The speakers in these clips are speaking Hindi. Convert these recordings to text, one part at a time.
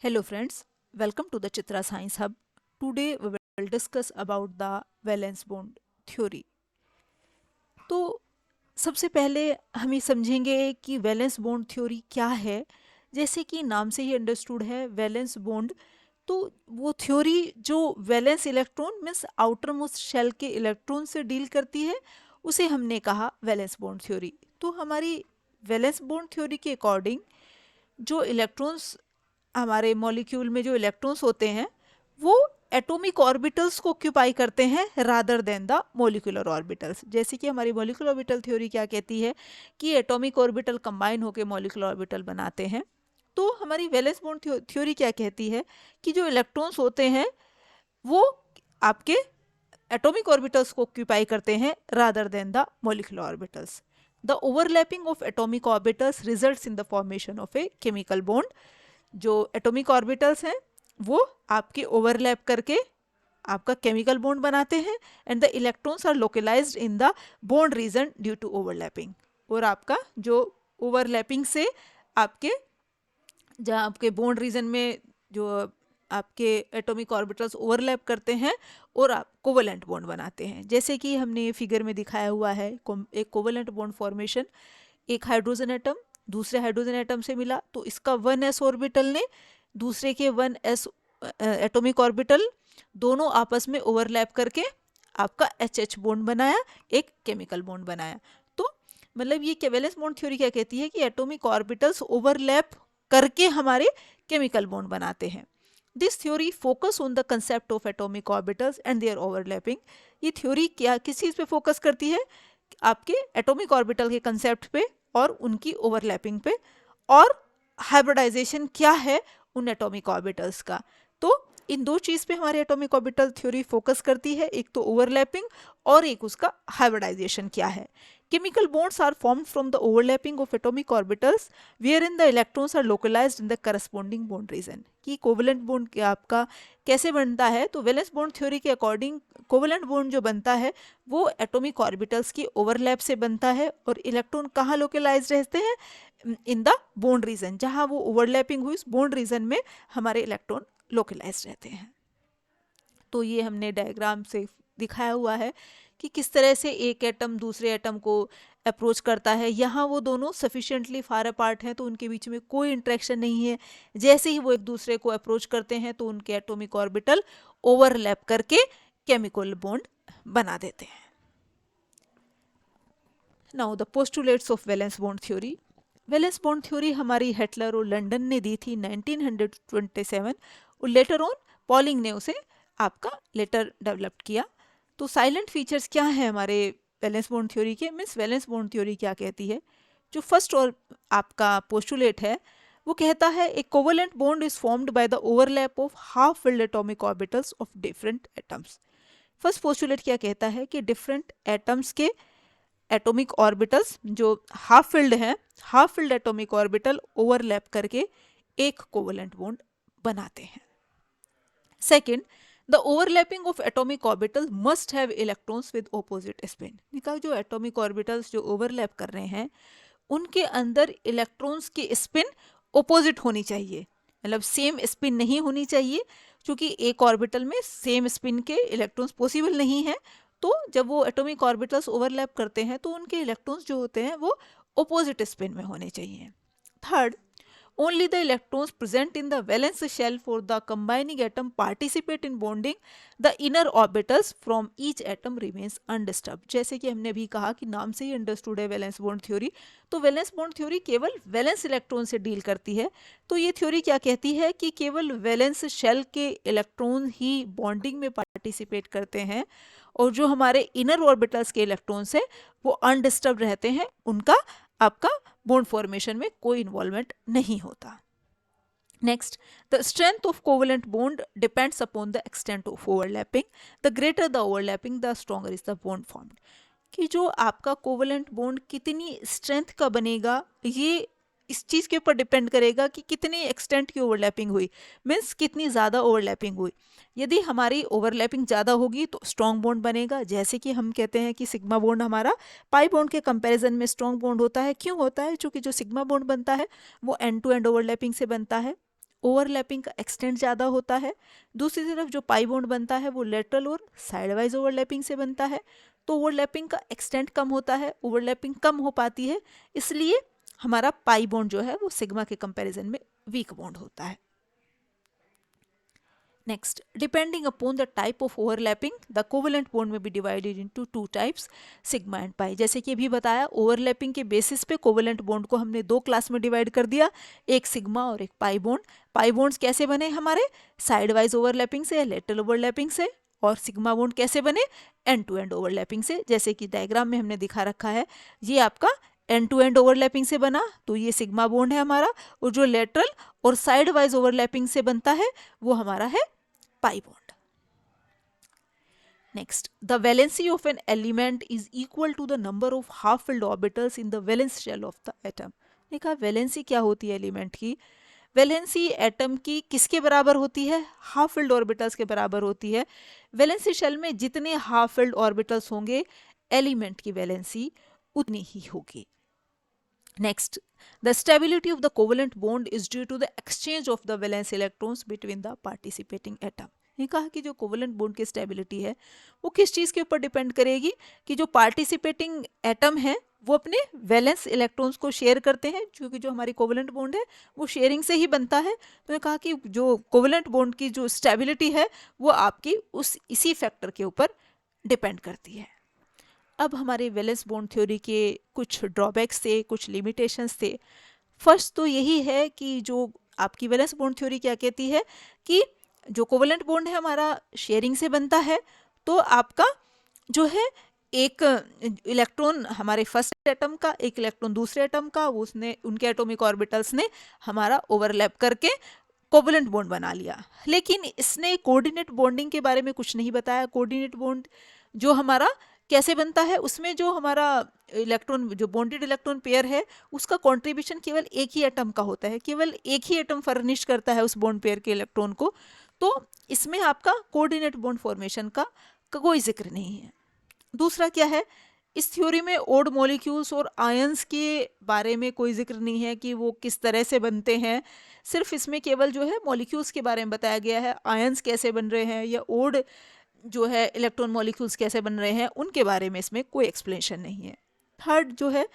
Hello friends, welcome to the Chitra Science Hub. Today we will discuss about the valence bond theory. तो सबसे पहले हम ये समझेंगे कि वैलेंस बॉन्ड थ्योरी क्या है। जैसे कि नाम से ही अंडरस्टूड है वैलेंस बॉन्ड, तो वो थ्योरी जो valence electron means outermost shell के इलेक्ट्रॉन से डील करती है उसे हमने कहा वैलेंस बॉन्ड थ्योरी। तो हमारी वैलेंस बॉन्ड थ्योरी के अकॉर्डिंग जो इलेक्ट्रॉन्स हमारे मॉलिक्यूल में जो इलेक्ट्रॉन्स होते हैं वो एटॉमिक ऑर्बिटल्स को ऑक्यूपाई करते हैं rather than the molecular orbitals. जैसे कि हमारी मॉलिक्यूलर ऑर्बिटल थ्योरी क्या कहती है कि एटॉमिक ऑर्बिटल कंबाइन होकर मॉलिक्यूलर ऑर्बिटल बनाते हैं। तो हमारी वैलेंस बॉन्ड थ्योरी क्या कहती है कि जो इलेक्ट्रॉन्स होते हैं वो आपके एटॉमिक ऑर्बिटल्स को ऑक्यूपाई करते हैं rather than the molecular orbitals. The overlapping of atomic orbitals results in the formation of a chemical bond. जो एटॉमिक ऑर्बिटल्स हैं वो आपके ओवरलैप करके आपका केमिकल बॉन्ड बनाते हैं and the electrons are localised in the bond region due to overlapping. और आपका जो ओवरलैपिंग से आपके जहाँ आपके बॉन्ड रीजन में जो आपके एटॉमिक ऑर्बिटल्स ओवरलैप करते हैं और आप कोवेलेंट बॉन्ड बनाते हैं। जैसे कि हमने ये फिगर में दिखाया हुआ है एक कोवेलेंट बॉन्ड फॉर्मेशन। एक हाइड्रोजन एटम दूसरे हाइड्रोजन एटम से मिला तो इसका 1s ऑर्बिटल ने दूसरे के 1s एटॉमिक ऑर्बिटल दोनों आपस में ओवरलैप करके आपका HH बॉन्ड बनाया, एक केमिकल बॉन्ड बनाया। तो मतलब ये वैलेंस बॉन्ड थ्योरी क्या कहती है कि एटॉमिक ऑर्बिटल्स ओवरलैप करके हमारे केमिकल बॉन्ड बनाते हैं। This theory focus on the concept of atomic orbitals and their overlapping. ये थ्योरी क्या किस चीज़ पे फोकस करती है? आपके एटॉमिक ऑर्बिटल के कंसेप्ट पे और उनकी ओवरलैपिंग पे, और हाइब्रिडाइजेशन क्या है उन एटॉमिक ऑर्बिटल्स का। तो इन दो चीज़ पे हमारे एटॉमिक ऑर्बिटल थ्योरी फोकस करती है, एक तो ओवरलैपिंग और एक उसका हाइब्रिडाइजेशन क्या है। Chemical bonds are formed from the overlapping of atomic orbitals wherein the electrons are localized in the corresponding bond region। कि कोवेलेंट बॉन्ड आपका कैसे बनता है? तो वैलेंस बॉन्ड थ्योरी के अकॉर्डिंग कोवेलेंट बॉन्ड जो बनता है वो एटॉमिक ऑर्बिटल्स की ओवरलैप से बनता है और इलेक्ट्रॉन कहाँ लोकलाइज रहते हैं? In the bond region. जहाँ वो ओवरलैपिंग हुई उस बॉन्ड रीजन में हमारे इलेक्ट्रॉन लोकलाइज रहते हैं। तो ये हमने डायग्राम से दिखाया हुआ है कि किस तरह से एक एटम दूसरे एटम को अप्रोच करता है। यहाँ वो दोनों सफिशिएंटली फार अपार्ट हैं तो उनके बीच में कोई इंटरेक्शन नहीं है। जैसे ही वो एक दूसरे को अप्रोच करते हैं तो उनके एटॉमिक ऑर्बिटल ओवरलैप करके केमिकल बॉन्ड बना देते हैं। Now the postulates of valence bond theory. Valence bond theory हमारी हिटलर और लंदन ने दी थी 1927 और लेटर ऑन पॉलिंग ने उसे आपका लेटर डेवलप किया। तो साइलेंट फीचर्स क्या है हमारे वैलेंस बॉन्ड थ्योरी के? मीन्स वैलेंस बॉन्ड थ्योरी क्या कहती है? जो फर्स्ट और आपका पोस्टुलेट है वो कहता है ए covalent bond is formed by the overlap of half field atomic orbitals of different atoms. First postulate क्या कहता है कि डिफरेंट एटम्स के एटॉमिक ऑर्बिटल्स जो हाफ फिल्ड हैं, half filled atomic orbital overlap करके एक कोवेलेंट बॉन्ड बनाते हैं। Second, the overlapping of atomic orbital must have electrons with opposite spin. निकाल जो एटॉमिक ऑर्बिटल्स जो ओवरलैप कर रहे हैं उनके अंदर इलेक्ट्रॉन्स की स्पिन ऑपोजिट होनी चाहिए, मतलब सेम स्पिन नहीं होनी चाहिए, क्योंकि एक ऑर्बिटल में सेम स्पिन के इलेक्ट्रॉन्स पॉसिबल नहीं है। तो जब वो एटॉमिक ऑर्बिटल्स ओवरलैप करते हैं तो उनके इलेक्ट्रॉन्स जो होते हैं वो ऑपोजिट स्पिन में होने चाहिए। Third, only the electrons present in the valence shell for the combining atom participate in bonding, the inner orbitals from each atom remains undisturbed। जैसे कि हमने भी कहा कि नाम से ही अंडरस्टूड है वैलेंस बॉन्ड थ्योरी। तो वैलेंस बॉन्ड थ्योरी केवल वैलेंस इलेक्ट्रॉन से डील करती है। तो ये थ्योरी क्या कहती है कि केवल वैलेंस शेल के इलेक्ट्रॉन ही बॉन्डिंग में पार्टिसिपेट करते हैं और जो हमारे इनर ऑर्बिटल्स के इलेक्ट्रॉन्स हैं वो अनडिस्टर्ब रहते हैं, उनका आपका बॉन्ड फॉर्मेशन में कोई इन्वॉल्वमेंट नहीं होता। Next, the strength of covalent bond depends upon the extent of overlapping, the greater the overlapping the stronger is the bond formed. कि जो आपका कोवेलेंट बॉन्ड कितनी स्ट्रेंथ का बनेगा ये इस चीज़ के ऊपर डिपेंड करेगा कि कितनी एक्सटेंट की ओवरलैपिंग हुई, मीन्स कितनी ज़्यादा ओवरलैपिंग हुई। यदि हमारी ओवरलैपिंग ज़्यादा होगी तो स्ट्रॉन्ग बॉन्ड बनेगा। जैसे कि हम कहते हैं कि सिग्मा बॉन्ड हमारा पाई बॉन्ड के कंपैरिजन में स्ट्रॉन्ग बॉन्ड होता है। क्यों होता है? क्योंकि जो सिग्मा बॉन्ड बनता है वो एंड टू एंड ओवरलैपिंग से बनता है ओवरलैपिंग का एक्सटेंट ज़्यादा होता है। दूसरी तरफ जो पाई बॉन्ड बनता है वो लेटरल और साइड वाइज ओवरलैपिंग से बनता है, तो ओवरलैपिंग का एक्सटेंट कम होता है, ओवरलैपिंग कम हो पाती है, इसलिए हमारा पाई बॉन्ड जो है वो सिग्मा के कंपैरिजन में वीक बॉन्ड होता है। Next, depending upon the type of overlapping, the covalent bond may be divided into two types, sigma and pi. जैसे कि अभी बताया, ओवरलैपिंग के बेसिस पे कोवलेंट बॉन्ड को हमने दो क्लास में डिवाइड कर दिया, एक सिग्मा और एक पाई बॉन्ड। पाई बॉन्ड्स कैसे बने हमारे, साइड वाइज ओवरलैपिंग से, लेटरल ओवरलैपिंग से, और सिग्मा बॉन्ड कैसे बने, एंड टू एंड ओवरलैपिंग से। जैसे कि डायग्राम में हमने दिखा रखा है, ये आपका एंड टू एंड ओवरलैपिंग से बना तो ये सिग्मा बॉन्ड है हमारा, और जो लेटरल और साइड वाइज ओवरलैपिंग से बनता है वो हमारा है pi bond. Next, the valency of an element is equal to the number of half filled orbitals in the valence shell of the atom. देखा वैलेंसी क्या होती है एलिमेंट की, वैलेंसी एटम की किसके बराबर होती है, हाफ फिल्ड ऑर्बिटल्स के बराबर होती है। वैलेंसी शेल में जितने हाफ फिल्ड ऑर्बिटल्स होंगे एलिमेंट की वैलेंसी उतनी ही होगी। Next, the stability of the covalent bond is due to the exchange of the valence electrons between the participating atom. ये कहा कि जो कोवलेंट बॉन्ड की स्टेबिलिटी है वो किस चीज़ के ऊपर डिपेंड करेगी कि जो पार्टिसिपेटिंग एटम है वो अपने वैलेंस इलेक्ट्रॉन्स को शेयर करते हैं, क्योंकि जो हमारी कोवलेंट बॉन्ड है वो शेयरिंग से ही बनता है। तो कहा कि जो कोवलेंट बॉन्ड की जो स्टेबिलिटी है वो आपकी उस इसी फैक्टर के ऊपर डिपेंड करती है। अब हमारे वैलेंस बॉन्ड थ्योरी के कुछ ड्रॉबैक्स थे, कुछ लिमिटेशंस थे। फर्स्ट तो यही है कि जो आपकी वैलेंस बॉन्ड थ्योरी क्या कहती है कि जो कोवलेंट बॉन्ड है हमारा शेयरिंग से बनता है, तो आपका जो है एक इलेक्ट्रॉन हमारे फर्स्ट एटम का, एक इलेक्ट्रॉन दूसरे एटम का, उसने उनके एटॉमिक ऑर्बिटल्स ने हमारा ओवरलैप करके कोवलेंट बॉन्ड बना लिया। लेकिन इसने कोऑर्डिनेट बॉन्डिंग के बारे में कुछ नहीं बताया। कोऑर्डिनेट बॉन्ड जो हमारा कैसे बनता है, उसमें जो हमारा इलेक्ट्रॉन, जो बॉन्डेड इलेक्ट्रॉन पेयर है उसका कंट्रीब्यूशन केवल एक ही एटम का होता है, केवल एक ही एटम फर्निश करता है उस बॉन्ड पेयर के इलेक्ट्रॉन को। तो इसमें आपका कोऑर्डिनेट बॉन्ड फॉर्मेशन का कोई जिक्र नहीं है। दूसरा क्या है, इस थ्योरी में ओड मॉलिक्यूल्स और आयंस के बारे में कोई जिक्र नहीं है कि वो किस तरह से बनते हैं। सिर्फ इसमें केवल जो है मॉलिक्यूल्स के बारे में बताया गया है, आयंस कैसे बन रहे हैं या ओड जो है इलेक्ट्रॉन मॉलिक्यूल्स कैसे बन रहे हैं उनके बारे में इसमें कोई एक्सप्लेनेशन नहीं है। थर्ड जो है,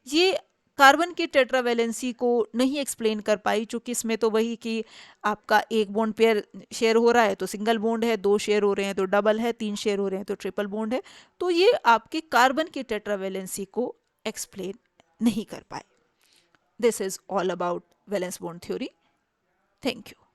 ये कार्बन की टेट्रावैलेंसी को नहीं एक्सप्लेन कर पाई, चूंकि इसमें तो वही कि आपका एक बॉन्ड पेयर शेयर हो रहा है तो सिंगल बॉन्ड है, दो शेयर हो रहे हैं तो डबल है, तीन शेयर हो रहे हैं तो ट्रिपल बॉन्ड है, तो ये आपके कार्बन की टेट्रावैलेंसी को एक्सप्लेन नहीं कर पाए। This is all about valence bond theory. Thank you.